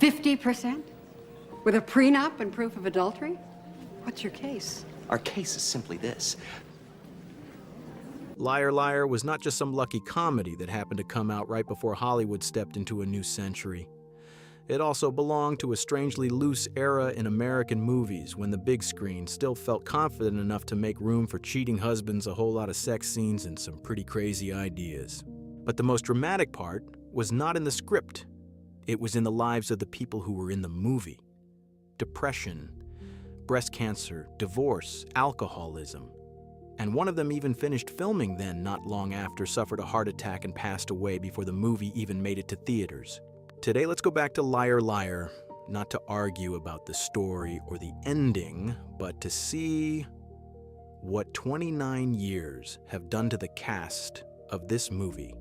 50%? With a prenup and proof of adultery? What's your case? Our case is simply this. Liar Liar was not just some lucky comedy that happened to come out right before Hollywood stepped into a new century. It also belonged to a strangely loose era in American movies when the big screen still felt confident enough to make room for cheating husbands, a whole lot of sex scenes, and some pretty crazy ideas. But the most dramatic part was not in the script. It was in the lives of the people who were in the movie. Depression, breast cancer, divorce, alcoholism. And one of them even finished filming then, not long after, suffered a heart attack and passed away before the movie even made it to theaters. Today, let's go back to Liar Liar, not to argue about the story or the ending, but to see what 29 years have done to the cast of this movie.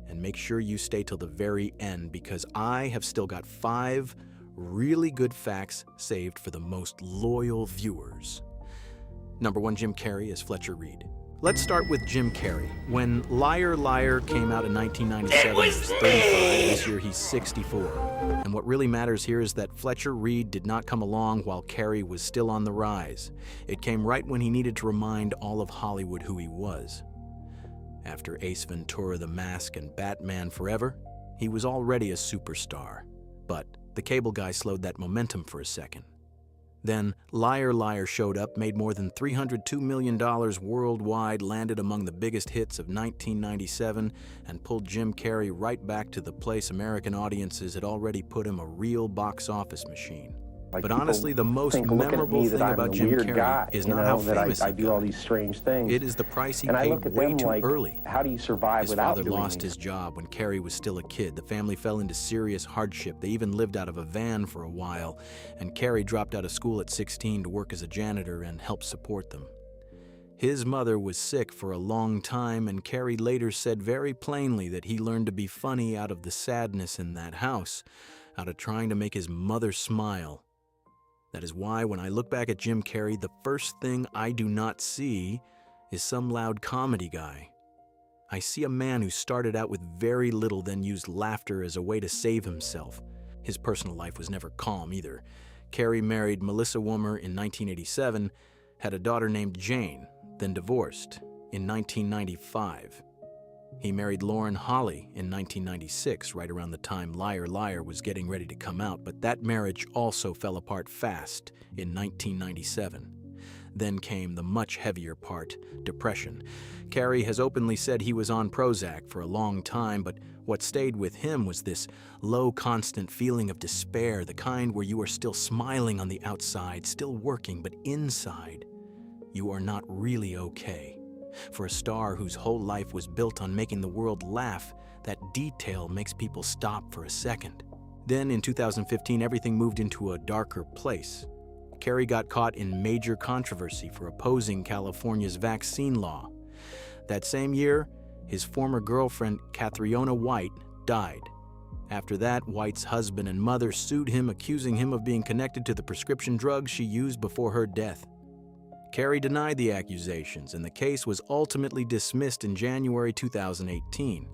And make sure you stay till the very end, because I have still got 5 really good facts saved for the most loyal viewers. Number 1, Jim Carrey as Fletcher Reed. Let's start with Jim Carrey. When Liar Liar came out in 1997, he was 35. This year he's 64. And what really matters here is that Fletcher Reed did not come along while Carrey was still on the rise. It came right when he needed to remind all of Hollywood who he was. After Ace Ventura: The Mask and Batman Forever, he was already a superstar. But the cable guy slowed that momentum for a second. Then Liar Liar showed up, made more than $302 million worldwide, landed among the biggest hits of 1997, and pulled Jim Carrey right back to the place American audiences had already put him, a real box office machine. But honestly, the most memorable thing about Jim Carrey is not how famous he got. I do all these strange things. It is the price he paid way too early. How do you survive without doing His father lost his job when Carrey was still a kid. The family fell into serious hardship. They even lived out of a van for a while, and Carrey dropped out of school at 16 to work as a janitor and help support them. His mother was sick for a long time, and Carrey later said very plainly that he learned to be funny out of the sadness in that house, out of trying to make his mother smile. That is why when I look back at Jim Carrey, the first thing I do not see is some loud comedy guy. I see a man who started out with very little, then used laughter as a way to save himself. His personal life was never calm either. Carrey married Melissa Woomer in 1987, had a daughter named Jane, then divorced in 1995. He married Lauren Holly in 1996, right around the time Liar Liar was getting ready to come out, but that marriage also fell apart fast in 1997. Then came the much heavier part, depression. Carrey has openly said he was on Prozac for a long time, but what stayed with him was this low, constant feeling of despair, the kind where you are still smiling on the outside, still working, but inside, you are not really okay. For a star whose whole life was built on making the world laugh, that detail makes people stop for a second. Then in 2015, everything moved into a darker place. Carrey got caught in major controversy for opposing California's vaccine law. That same year, his former girlfriend, Catriona White, died. After that, White's husband and mother sued him, accusing him of being connected to the prescription drugs she used before her death. Carrey denied the accusations, and the case was ultimately dismissed in January 2018.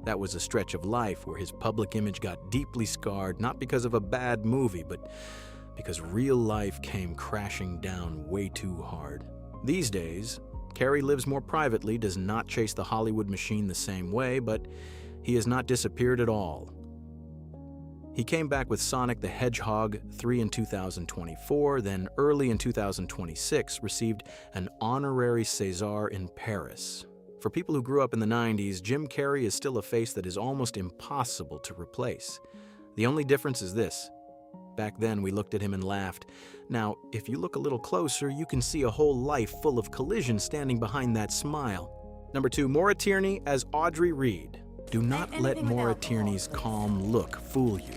That was a stretch of life where his public image got deeply scarred, not because of a bad movie, but because real life came crashing down way too hard. These days, Carrey lives more privately, does not chase the Hollywood machine the same way, but he has not disappeared at all. He came back with Sonic the Hedgehog 3 in 2024, then early in 2026 received an honorary César in Paris. For people who grew up in the 90s, Jim Carrey is still a face that is almost impossible to replace. The only difference is this. Back then, we looked at him and laughed. Now, if you look a little closer, you can see a whole life full of collision standing behind that smile. Number 2, Maura Tierney as Audrey Reed. Do not let Maura Tierney's calm look fool you.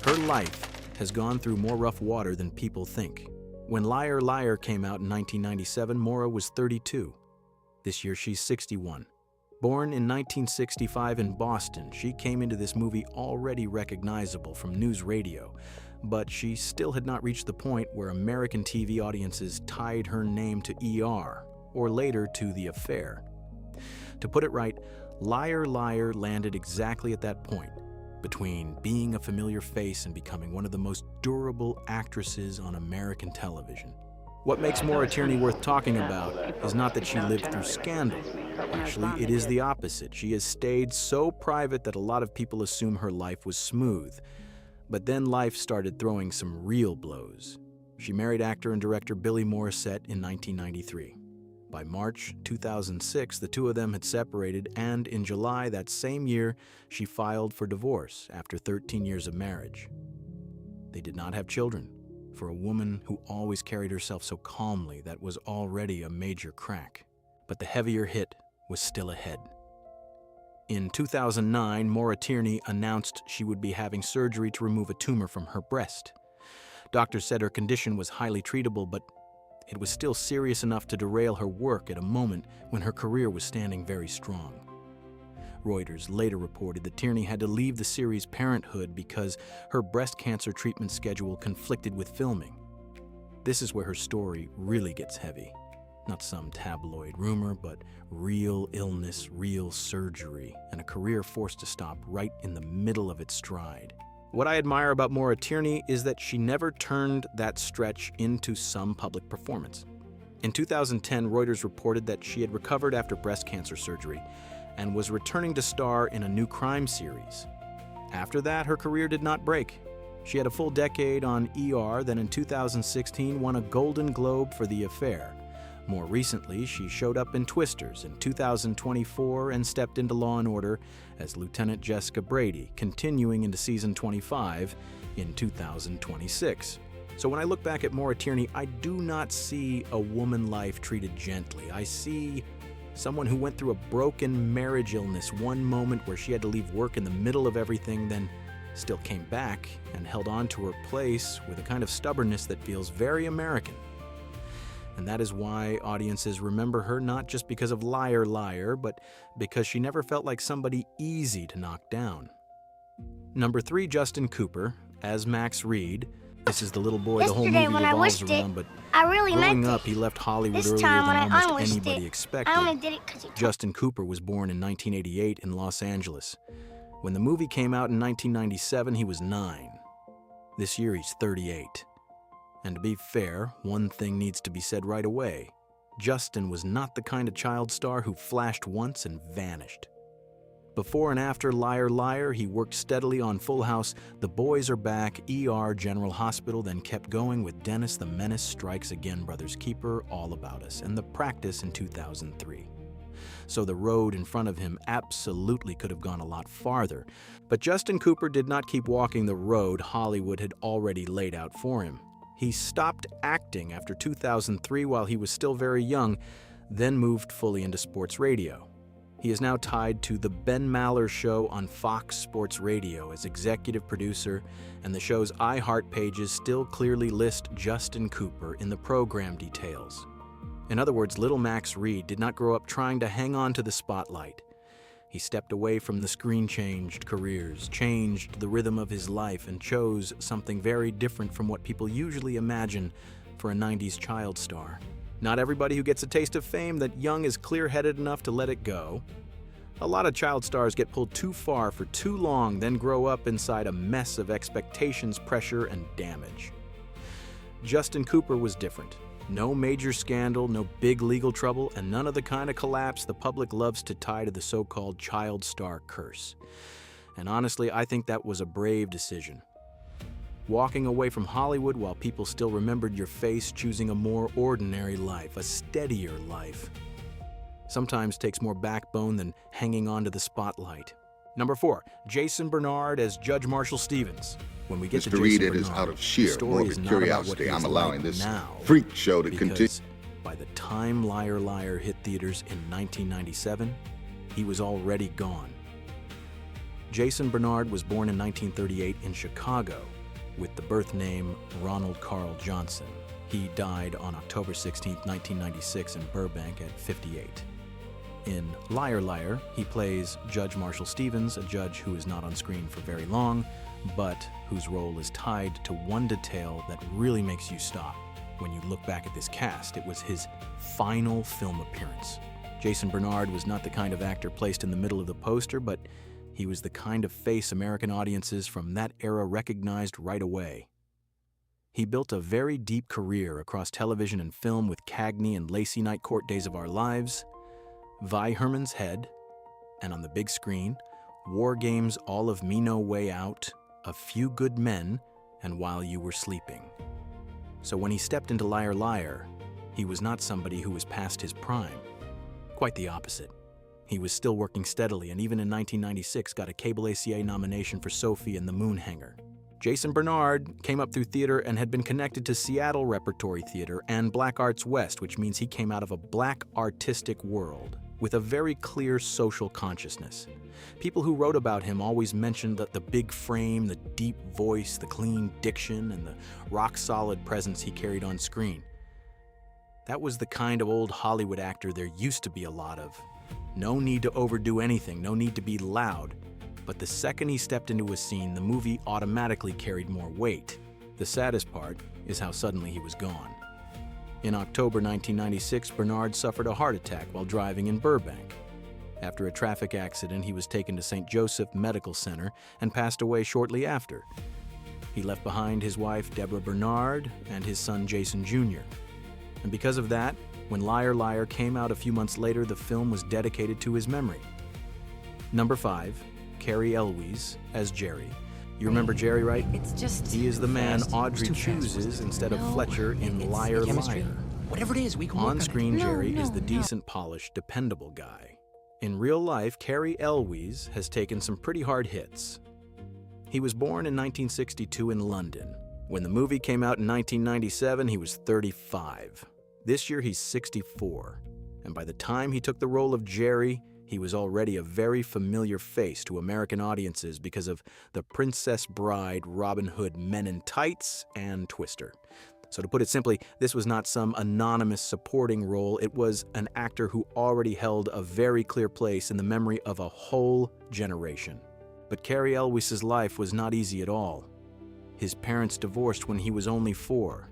Her life has gone through more rough water than people think. When Liar Liar came out in 1997, Maura was 32. This year she's 61. Born in 1965 in Boston, she came into this movie already recognizable from news radio, but she still had not reached the point where American TV audiences tied her name to ER, or later to The Affair. To put it right, Liar Liar landed exactly at that point. between being a familiar face and becoming one of the most durable actresses on American television. What makes Maura Tierney worth talking about is not that she lived through scandal. Actually, it is the opposite. She has stayed so private that a lot of people assume her life was smooth. But then life started throwing some real blows. She married actor and director Billy Morissette in 1993. By March 2006, the two of them had separated, and in July that same year, she filed for divorce after 13 years of marriage. They did not have children. For a woman who always carried herself so calmly, that was already a major crack. But the heavier hit was still ahead. In 2009, Maura Tierney announced she would be having surgery to remove a tumor from her breast. Doctors said her condition was highly treatable, but it was still serious enough to derail her work at a moment when her career was standing very strong. Reuters later reported that Tierney had to leave the series Parenthood because her breast cancer treatment schedule conflicted with filming. This is where her story really gets heavy. Not some tabloid rumor, but real illness, real surgery, and a career forced to stop right in the middle of its stride. What I admire about Maura Tierney is that she never turned that stretch into some public performance. In 2010, Reuters reported that she had recovered after breast cancer surgery and was returning to star in a new crime series. After that, her career did not break. She had a full decade on ER, then in 2016 won a Golden Globe for The Affair. More recently, she showed up in Twisters in 2024 and stepped into Law & Order as Lieutenant Jessica Brady, continuing into season 25 in 2026. So when I look back at Maura Tierney, I do not see a woman life treated gently. I see someone who went through a broken marriage illness, one moment where she had to leave work in the middle of everything, then still came back and held on to her place with a kind of stubbornness that feels very American. And that is why audiences remember her not just because of Liar, Liar, but because she never felt like somebody easy to knock down. Number 3, Justin Cooper, as Max Reed. This is the little boy the whole movie revolves around, but growing up, he left Hollywood earlier than almost anybody expected. Justin Cooper was born in 1988 in Los Angeles. When the movie came out in 1997, he was 9. This year, he's 38. And to be fair, one thing needs to be said right away. Justin was not the kind of child star who flashed once and vanished. Before and after Liar, Liar, he worked steadily on Full House, The Boys Are Back, ER, General Hospital, then kept going with Dennis the Menace Strikes Again, Brothers Keeper, All About Us, and The Practice in 2003. So the road in front of him absolutely could have gone a lot farther. But Justin Cooper did not keep walking the road Hollywood had already laid out for him. He stopped acting after 2003 while he was still very young, then moved fully into sports radio. He is now tied to The Ben Maller Show on Fox Sports Radio as executive producer, and the show's iHeart pages still clearly list Justin Cooper in the program details. In other words, little Max Reed did not grow up trying to hang on to the spotlight. He stepped away from the screen-changed careers, changed the rhythm of his life, and chose something very different from what people usually imagine for a 90s child star. Not everybody who gets a taste of fame that young is clear-headed enough to let it go. A lot of child stars get pulled too far for too long, then grow up inside a mess of expectations, pressure, and damage. Justin Cooper was different. No major scandal, no big legal trouble, and none of the kind of collapse the public loves to tie to the so-called child star curse. And honestly, I think that was a brave decision. Walking away from Hollywood while people still remembered your face, choosing a more ordinary life, a steadier life, sometimes takes more backbone than hanging on to the spotlight. Number 4, Jason Bernard as Judge Marshall Stevens. When we get to Mr. Reed, Jason it is Bernard, out of sheer the story is morbid not about what curiosity he is I'm allowing like this now, freak show to continue. because by the time Liar Liar hit theaters in 1997, he was already gone. Jason Bernard was born in 1938 in Chicago with the birth name Ronald Carl Johnson. He died on October 16, 1996 in Burbank at 58. In Liar Liar, he plays Judge Marshall Stevens, a judge who is not on screen for very long, but whose role is tied to one detail that really makes you stop. When you look back at this cast, it was his final film appearance. Jason Bernard was not the kind of actor placed in the middle of the poster, but He was the kind of face American audiences from that era recognized right away. He built a very deep career across television and film with Cagney and Lacey Night Court Days of Our Lives, Vi Herman's Head, and on the big screen, War Games, All of Me No Way Out, A Few Good Men, and While You Were Sleeping. So when he stepped into Liar Liar, he was not somebody who was past his prime. Quite the opposite. He was still working steadily and even in 1996 got a Cable ACA nomination for Sophie and the Moon Hanger. Jason Bernard came up through theater and had been connected to Seattle Repertory Theater and Black Arts West, which means he came out of a black artistic world with a very clear social consciousness. People who wrote about him always mentioned that the big frame, the deep voice, the clean diction, and the rock-solid presence he carried on screen. That was the kind of old Hollywood actor there used to be a lot of. No need to overdo anything, no need to be loud. But the second he stepped into a scene, the movie automatically carried more weight. The saddest part is how suddenly he was gone. In October 1996, Bernard suffered a heart attack while driving in Burbank. After a traffic accident, he was taken to St. Joseph Medical Center and passed away shortly after. He left behind his wife, Deborah Bernard, and his son, Jason Jr. And because of that, when Liar Liar came out a few months later, the film was dedicated to his memory. Number 5, Cary Elwes as Jerry. You remember Jerry, right? It's just... He is the man Audrey It's too fast. chooses instead of No, Fletcher in it's Liar chemistry. Liar. Whatever it is, we can work on it. On-screen No, Jerry is no, the no. decent, polished, dependable guy. In real life, Cary Elwes has taken some pretty hard hits. He was born in 1962 in London. When the movie came out in 1997, he was 35. This year, he's 64. And by the time he took the role of Jerry, he was already a very familiar face to American audiences because of The Princess Bride, Robin Hood, Men in Tights, and Twister. So to put it simply, this was not some anonymous supporting role. It was an actor who already held a very clear place in the memory of a whole generation. But Cary Elwes' life was not easy at all. His parents divorced when he was only 4.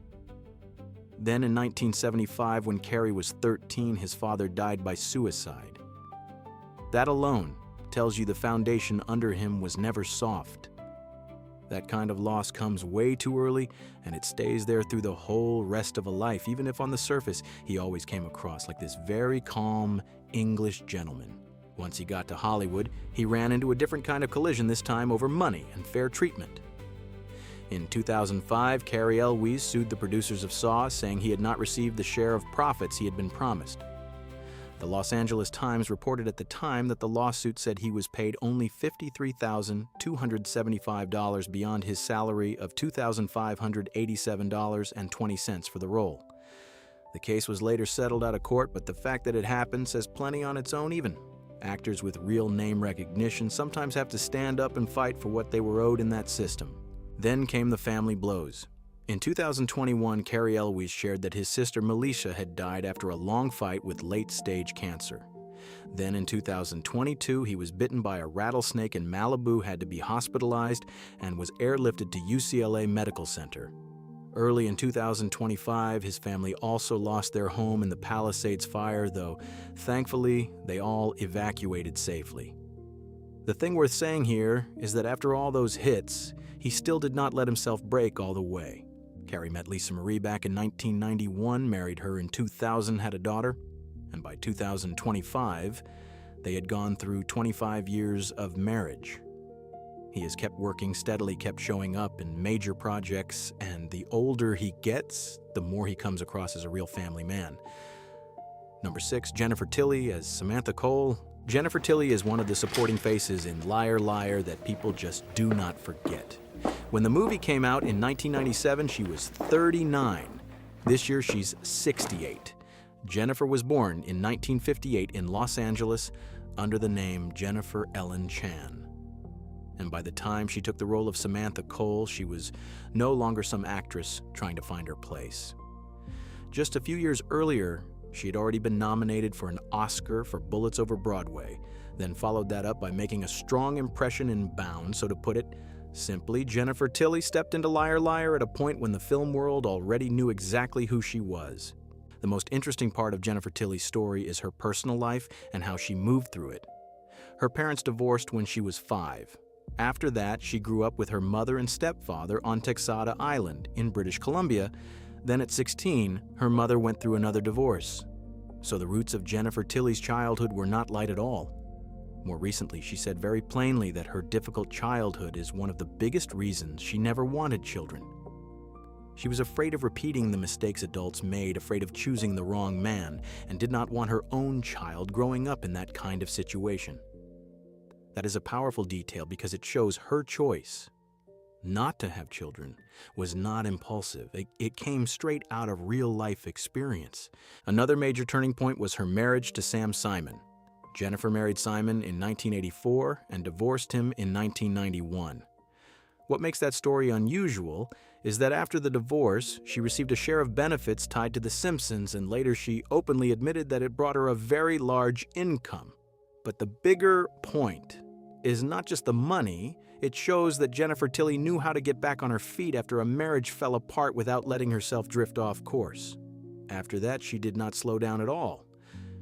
Then in 1975, when Cary was 13, his father died by suicide. That alone tells you the foundation under him was never soft. That kind of loss comes way too early, and it stays there through the whole rest of a life, even if on the surface he always came across like this very calm English gentleman. Once he got to Hollywood, he ran into a different kind of collision, this time over money and fair treatment. In 2005, Cary Elwes sued the producers of Saw, saying he had not received the share of profits he had been promised. The Los Angeles Times reported at the time that the lawsuit said he was paid only $53,275 beyond his salary of $2,587.20 for the role. The case was later settled out of court, but the fact that it happened says plenty on its own even. Actors with real name recognition sometimes have to stand up and fight for what they were owed in that system. Then came the family blows. In 2021, Cary Elwes shared that his sister Melisha had died after a long fight with late-stage cancer. Then in 2022, he was bitten by a rattlesnake in Malibu, had to be hospitalized, and was airlifted to UCLA Medical Center. Early in 2025, his family also lost their home in the Palisades fire, though thankfully, they all evacuated safely. The thing worth saying here is that after all those hits, he still did not let himself break all the way. Cary met Lisa Marie back in 1991, married her in 2000, had a daughter, and by 2025, they had gone through 25 years of marriage. He has kept working steadily, kept showing up in major projects, and the older he gets, the more he comes across as a real family man. Number 6, Jennifer Tilly as Samantha Cole. Jennifer Tilly is one of the supporting faces in Liar Liar that people just do not forget. When the movie came out in 1997, she was 39. This year, she's 68. Jennifer was born in 1958 in Los Angeles under the name Jennifer Ellen Chan. And by the time she took the role of Samantha Cole, she was no longer some actress trying to find her place. Just a few years earlier, she had already been nominated for an Oscar for Bullets Over Broadway, then followed that up by making a strong impression in Bound. So to put it simply, Jennifer Tilly stepped into Liar Liar at a point when the film world already knew exactly who she was. The most interesting part of Jennifer Tilly's story is her personal life and how she moved through it. Her parents divorced when she was 5. After that, she grew up with her mother and stepfather on Texada Island in British Columbia. Then at 16, her mother went through another divorce. So the roots of Jennifer Tilley's childhood were not light at all. More recently, she said very plainly that her difficult childhood is one of the biggest reasons she never wanted children. She was afraid of repeating the mistakes adults made, afraid of choosing the wrong man, and did not want her own child growing up in that kind of situation. That is a powerful detail because it shows her choice not to have children was not impulsive. It came straight out of real-life experience. Another major turning point was her marriage to Sam Simon. Jennifer married Simon in 1984 and divorced him in 1991. What makes that story unusual is that after the divorce, she received a share of benefits tied to The Simpsons, and later she openly admitted that it brought her a very large income. But the bigger point is not just the money. It shows that Jennifer Tilley knew how to get back on her feet after a marriage fell apart without letting herself drift off course. After that, she did not slow down at all.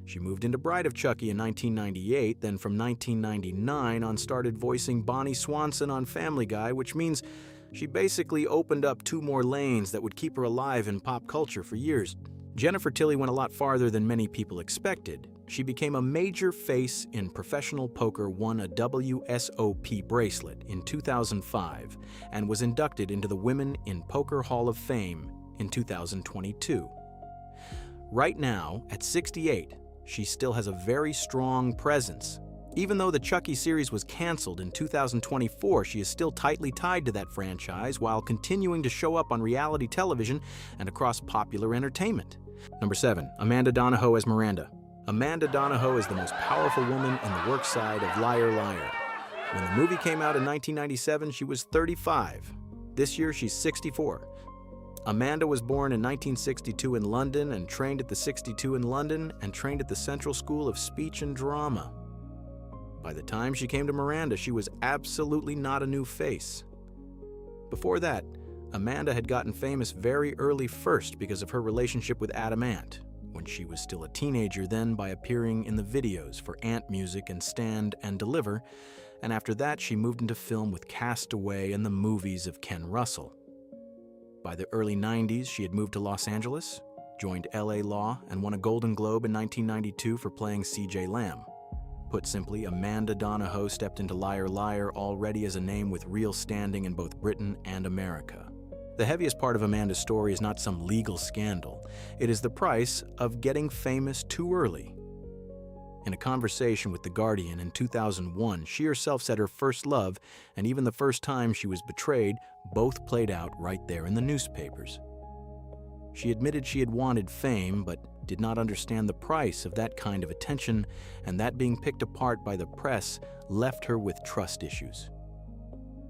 She moved into Bride of Chucky in 1998, then from 1999 on started voicing Bonnie Swanson on Family Guy, which means she basically opened up 2 more lanes that would keep her alive in pop culture for years. Jennifer Tilley went a lot farther than many people expected. She became a major face in professional poker, won a WSOP bracelet in 2005, and was inducted into the Women in Poker Hall of Fame in 2022. Right now, at 68, she still has a very strong presence. Even though the Chucky series was canceled in 2024, she is still tightly tied to that franchise while continuing to show up on reality television and across popular entertainment. Number 7, Amanda Donohoe as Miranda. Amanda Donohoe is the most powerful woman in the work side of Liar Liar. When the movie came out in 1997, she was 35. This year, she's 64. Amanda was born in 1962 in London and trained at the 62 in London and trained at the Central School of Speech and Drama. By the time she came to Miranda, she was absolutely not a new face. Before that, Amanda had gotten famous very early first because of her relationship with Adam Ant, when she was still a teenager then by appearing in the videos for Ant Music and Stand and Deliver, and after that she moved into film with Castaway and the movies of Ken Russell. By the early 90s, she had moved to Los Angeles, joined LA Law, and won a Golden Globe in 1992 for playing C.J. Lamb. Put simply, Amanda Donohoe stepped into Liar Liar already as a name with real standing in both Britain and America. The heaviest part of Amanda's story is not some legal scandal. It is the price of getting famous too early. In a conversation with The Guardian in 2001, she herself said her first love, and even the first time she was betrayed, both played out right there in the newspapers. She admitted she had wanted fame, but did not understand the price of that kind of attention, and that being picked apart by the press left her with trust issues.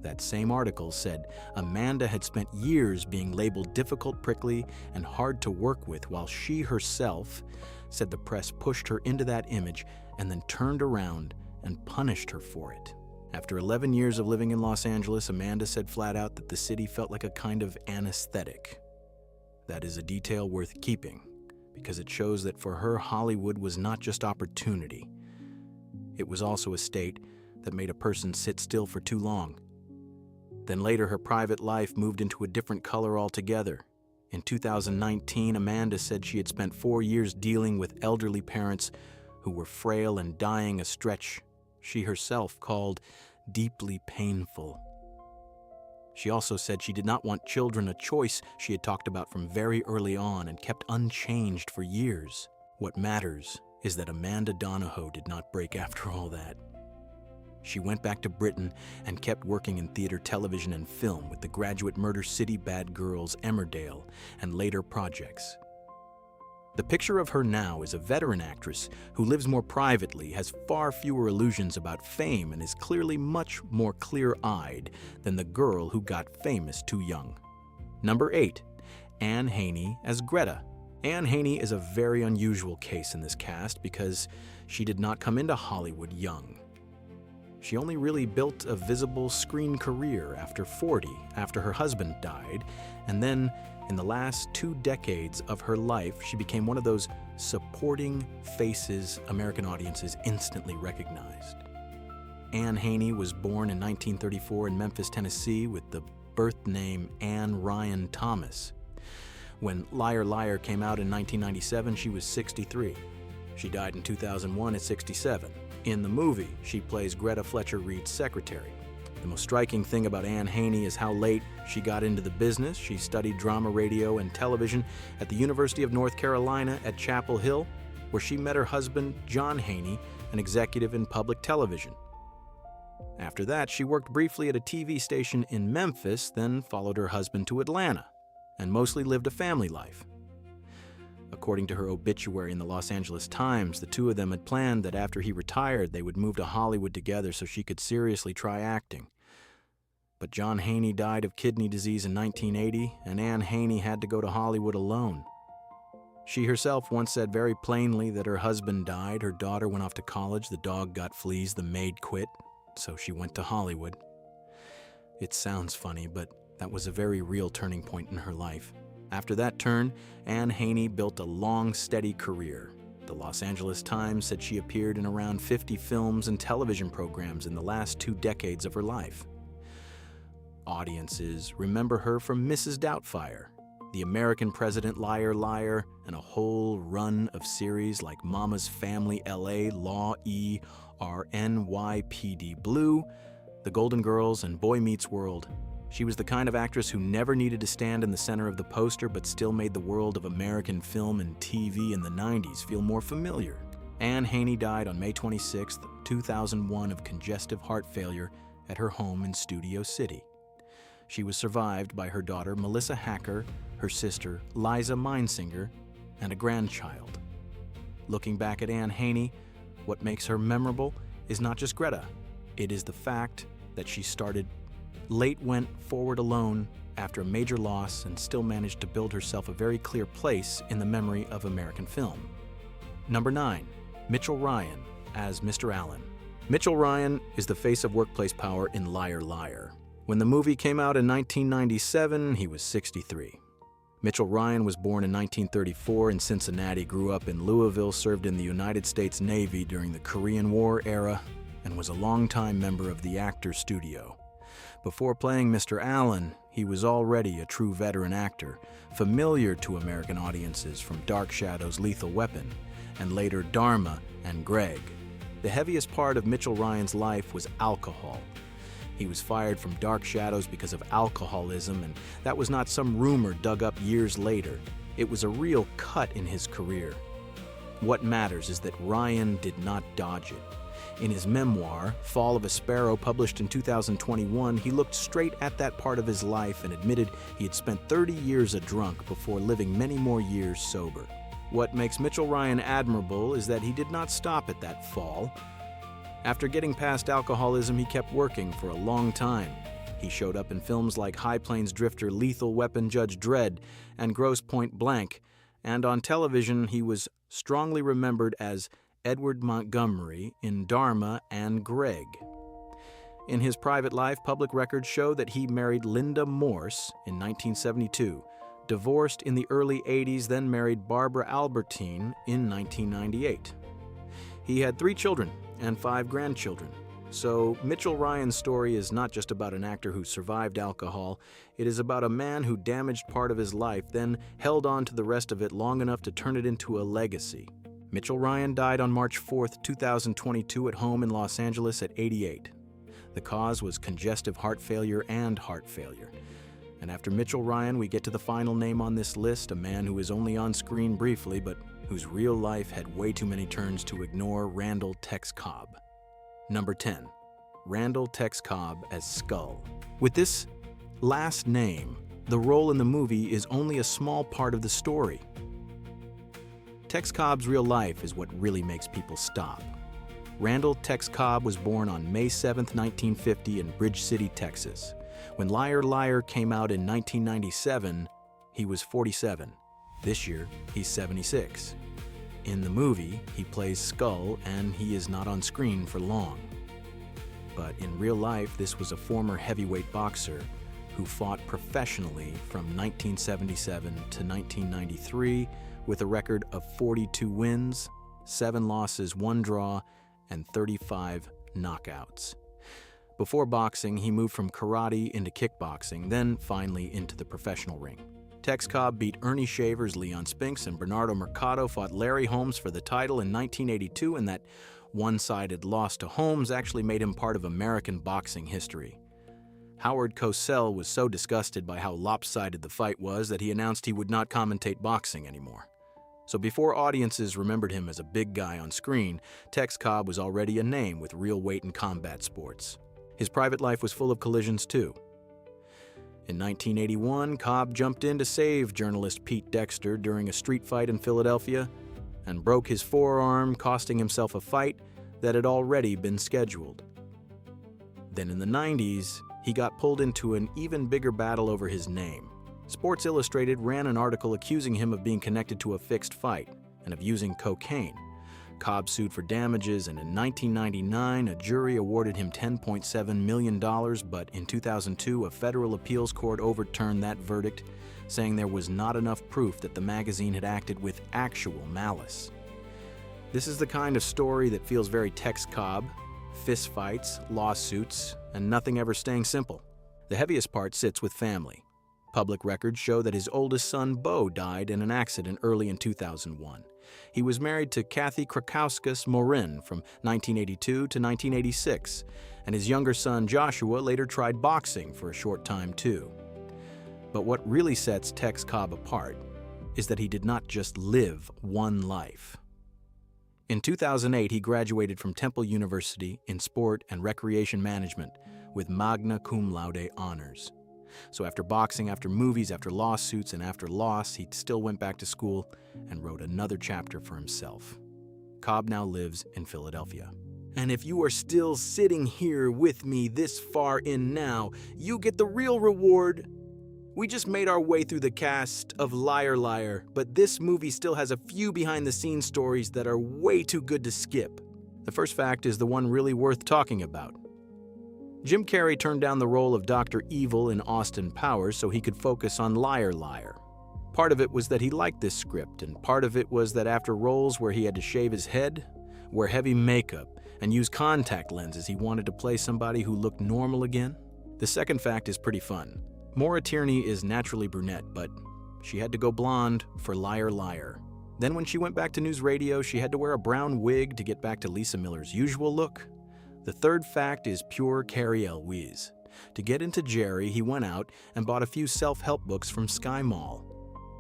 That same article said Amanda had spent years being labeled difficult, prickly, and hard to work with, while she herself said the press pushed her into that image and then turned around and punished her for it. After 11 years of living in Los Angeles, Amanda said flat out that the city felt like a kind of anesthetic. That is a detail worth keeping, because it shows that for her, Hollywood was not just opportunity. It was also a state that made a person sit still for too long. Then later, her private life moved into a different color altogether. In 2019, Amanda said she had spent 4 years dealing with elderly parents who were frail and dying, a stretch she herself called deeply painful. She also said she did not want children, a choice she had talked about from very early on and kept unchanged for years. What matters is that Amanda Donohoe did not break after all that. She went back to Britain and kept working in theater, television, and film with The Graduate, Murder City, Bad Girls, Emmerdale, and later projects. The picture of her now is a veteran actress who lives more privately, has far fewer illusions about fame, and is clearly much more clear-eyed than the girl who got famous too young. Number 8, Anne Haney as Greta. Anne Haney is a very unusual case in this cast because she did not come into Hollywood young. She only really built a visible screen career after 40, after her husband died, and then in the last 2 decades of her life, she became one of those supporting faces American audiences instantly recognized. Anne Haney was born in 1934 in Memphis, Tennessee, with the birth name Anne Ryan Thomas. When Liar Liar came out in 1997, she was 63. She died in 2001 at 67. In the movie, she plays Greta Fletcher Reed's secretary. The most striking thing about Anne Haney is how late she got into the business. She studied drama, radio, and television at the University of North Carolina at Chapel Hill, where she met her husband, John Haney, an executive in public television. After that, she worked briefly at a TV station in Memphis, then followed her husband to Atlanta, and mostly lived a family life. According to her obituary in the Los Angeles Times, the two of them had planned that after he retired, they would move to Hollywood together so she could seriously try acting. But John Haney died of kidney disease in 1980, and Anne Haney had to go to Hollywood alone. She herself once said very plainly that her husband died, her daughter went off to college, the dog got fleas, the maid quit, so she went to Hollywood. It sounds funny, but that was a very real turning point in her life. After that turn, Anne Haney built a long, steady career. The Los Angeles Times said she appeared in around 50 films and television programs in the last 2 decades of her life. Audiences remember her from Mrs. Doubtfire, The American President, Liar Liar, and a whole run of series like Mama's Family, L.A., Law E, RNYPD Blue, The Golden Girls, and Boy Meets World. She was the kind of actress who never needed to stand in the center of the poster but still made the world of American film and TV in the 90s feel more familiar. Anne Haney died on May 26, 2001 of congestive heart failure at her home in Studio City. She was survived by her daughter Melissa Hacker, her sister Liza Meinsinger, and a grandchild. Looking back at Anne Haney, what makes her memorable is not just Greta. It is the fact that she started late, went forward alone after a major loss, and still managed to build herself a very clear place in the memory of American film. Number 9, Mitchell Ryan as Mr. Allen. Mitchell Ryan is the face of workplace power in Liar Liar. When the movie came out in 1997, he was 63. Mitchell Ryan was born in 1934 in Cincinnati, grew up in Louisville, served in the United States Navy during the Korean War era, and was a longtime member of the Actors Studio. Before playing Mr. Allen, he was already a true veteran actor, familiar to American audiences from Dark Shadows' Lethal Weapon, and later Dharma and Greg. The heaviest part of Mitchell Ryan's life was alcohol. He was fired from Dark Shadows because of alcoholism, and that was not some rumor dug up years later. It was a real cut in his career. What matters is that Ryan did not dodge it. In his memoir, Fall of a Sparrow, published in 2021, he looked straight at that part of his life and admitted he had spent 30 years a drunk before living many more years sober. What makes Mitchell Ryan admirable is that he did not stop at that fall. After getting past alcoholism, he kept working for a long time. He showed up in films like High Plains Drifter, Lethal Weapon, Judge Dredd, and Grosse Pointe Blank, and on television he was strongly remembered as Edward Montgomery in Dharma and Greg. In his private life, public records show that he married Linda Morse in 1972, divorced in the early 80s, then married Barbara Albertine in 1998. He had 3 children and 5 grandchildren. So Mitchell Ryan's story is not just about an actor who survived alcohol. It is about a man who damaged part of his life, then held on to the rest of it long enough to turn it into a legacy. Mitchell Ryan died on March 4, 2022 at home in Los Angeles at 88. The cause was congestive heart failure and heart failure. And after Mitchell Ryan, we get to the final name on this list, a man who is only on screen briefly, but whose real life had way too many turns to ignore: Randall Tex Cobb. Number 10, Randall Tex Cobb as Skull. With this last name, the role in the movie is only a small part of the story. Tex Cobb's real life is what really makes people stop. Randall Tex Cobb was born on May 7, 1950 in Bridge City, Texas. When Liar Liar came out in 1997, he was 47. This year, he's 76. In the movie, he plays Skull, and he is not on screen for long. But in real life, this was a former heavyweight boxer who fought professionally from 1977 to 1993 with a record of 42 wins, 7 losses, 1 draw, and 35 knockouts. Before boxing, he moved from karate into kickboxing, then finally into the professional ring. Tex Cobb beat Ernie Shavers, Leon Spinks, and Bernardo Mercado fought Larry Holmes for the title in 1982, and that one-sided loss to Holmes actually made him part of American boxing history. Howard Cosell was so disgusted by how lopsided the fight was that he announced he would not commentate boxing anymore. So before audiences remembered him as a big guy on screen, Tex Cobb was already a name with real weight in combat sports. His private life was full of collisions too. In 1981, Cobb jumped in to save journalist Pete Dexter during a street fight in Philadelphia and broke his forearm, costing himself a fight that had already been scheduled. Then in the 90s, he got pulled into an even bigger battle over his name. Sports Illustrated ran an article accusing him of being connected to a fixed fight and of using cocaine. Cobb sued for damages, and in 1999, a jury awarded him $10.7 million, but in 2002, a federal appeals court overturned that verdict, saying there was not enough proof that the magazine had acted with actual malice. This is the kind of story that feels very Tex Cobb: fistfights, lawsuits, and nothing ever staying simple. The heaviest part sits with family. Public records show that his oldest son, Bo, died in an accident early in 2001. He was married to Kathy Krakauskas Morin from 1982 to 1986, and his younger son, Joshua, later tried boxing for a short time too. But what really sets Tex Cobb apart is that he did not just live one life. In 2008, he graduated from Temple University in Sport and Recreation Management with magna cum laude honors. So after boxing, after movies, after lawsuits, and after loss, he still went back to school and wrote another chapter for himself. Cobb now lives in Philadelphia. And if you are still sitting here with me this far in now, you get the real reward. We just made our way through the cast of Liar Liar, but this movie still has a few behind-the-scenes stories that are way too good to skip. The first fact is the one really worth talking about. Jim Carrey turned down the role of Dr. Evil in Austin Powers so he could focus on Liar Liar. Part of it was that he liked this script, and part of it was that after roles where he had to shave his head, wear heavy makeup, and use contact lenses, he wanted to play somebody who looked normal again. The second fact is pretty fun. Maura Tierney is naturally brunette, but she had to go blonde for Liar Liar. Then when she went back to news radio, she had to wear a brown wig to get back to Lisa Miller's usual look. The third fact is pure Cary Elwes. To get into Jerry, he went out and bought a few self-help books from Sky Mall.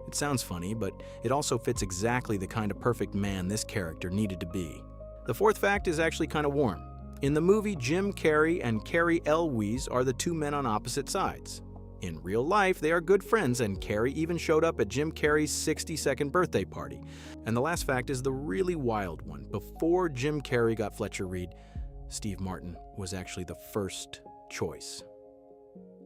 It sounds funny, but it also fits exactly the kind of perfect man this character needed to be. The fourth fact is actually kind of warm. In the movie, Jim Carrey and Cary Elwes are the two men on opposite sides. In real life, they are good friends, and Carrey even showed up at Jim Carrey's 62nd birthday party. And the last fact is the really wild one. Before Jim Carrey got Fletcher Reed, Steve Martin was actually the first choice.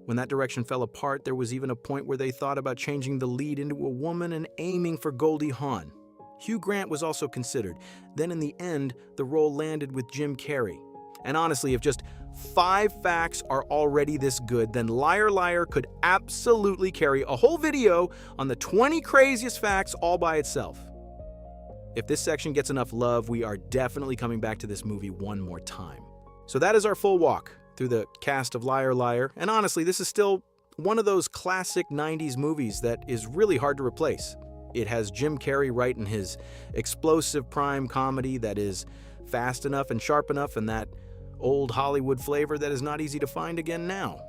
When that direction fell apart, there was even a point where they thought about changing the lead into a woman and aiming for Goldie Hawn. Hugh Grant was also considered. Then in the end, the role landed with Jim Carrey. And honestly, if just 5 facts are already this good, then Liar Liar could absolutely carry a whole video on the 20 craziest facts all by itself. If this section gets enough love, we are definitely coming back to this movie one more time. So that is our full walk through the cast of Liar Liar, and honestly, this is still one of those classic 90s movies that is really hard to replace. It has Jim Carrey right in his explosive prime comedy that is fast enough and sharp enough, and that old Hollywood flavor that is not easy to find again now.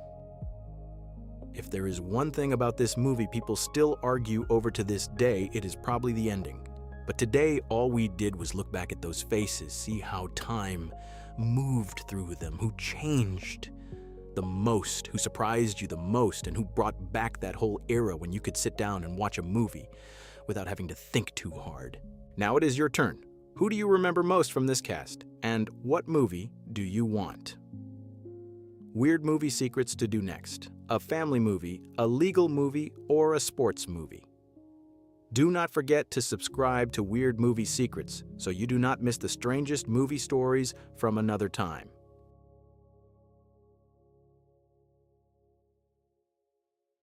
If there is one thing about this movie people still argue over to this day, it is probably the ending. But today, all we did was look back at those faces, see how time moved through them, who changed the most, who surprised you the most, and who brought back that whole era when you could sit down and watch a movie without having to think too hard. Now it is your turn. Who do you remember most from this cast? And what movie do you want? Weird movie secrets to do next. A family movie, a legal movie, or a sports movie. Do not forget to subscribe to Weird Movie Secrets so you do not miss the strangest movie stories from another time.